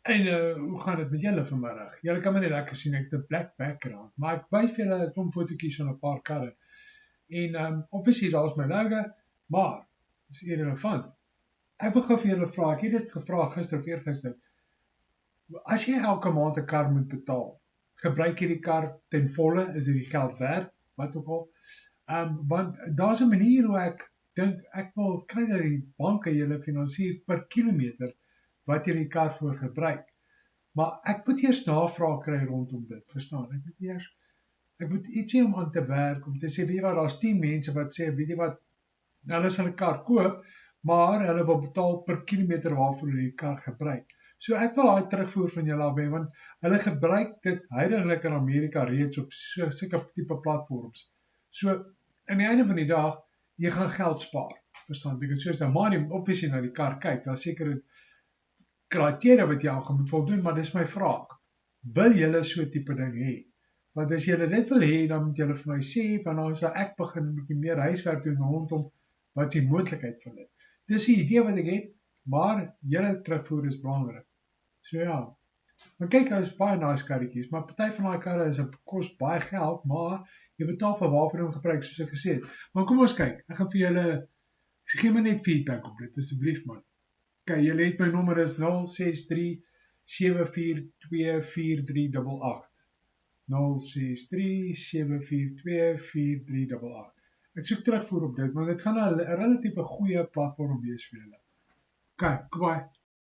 En hoe gaan dit met julle vanmiddag? Julle kan my net lekker sien, ek het 'n black background, maar ek wys vir julle 'n klomp fotootjies van 'n paar karre. En obviously daar's my logo, maar dis irrelevant. Ek wil gou vir julle vra, ek het dit gevra gister of eergister. As jy elke maand 'n kar moet betaal, gebruik jy die kar ten volle, is dit die geld werd, wat ook al. Want daar's 'n manier hoe ek dink ek wil kry dat die banke julle finansier per kilometer wat jy die kar voor gebruik. Maar ek moet eers navraag kry rondom dit, verstaan? Ek moet iets hê om aan te werk, om te sê, weet jy wat, daar's 10 mense wat sê, weet jy wat, hulle sal 'n kar koop, maar hulle wil betaal per kilometer waarvoor hulle die kar gebruik. So ek wil daai terugvoer van julle af hê, want hulle gebruik dit heidaglik in Amerika reeds op sulke tipe platforms. So aan die einde van die dag, jy gaan geld spaar. Verstaan? Ek het soos nou maar nie obviously na die kar kyk, daar's seker kriteria wat jy aan moet voldoen, maar dis my vraag. Wil julle so tipe ding hê? Want as julle dit wil hê, dan moet julle vir my sê, want dan sal ek begin 'n bietjie meer huiswerk doen rondom wat is die moontlikheid van dit. Dis die idee wat ek het, maar julle terugvoer is belangrik. So ja. Maar kyk, daar is baie nice karretjies, maar party van daai karre kos baie geld, maar jy betaal vir waarvoor hom gebruik, soos ek gesê het. Maar kom ons kyk, ek gaan vir julle, gee my net feedback op dit, asseblief man. Kyk, julle het my nommer is 063 742 4388. 063 742 4388. Ek soek terugvoer op dit, want dit gaan 'n relatief goeie platform wees vir julle. Kyk, kwaai.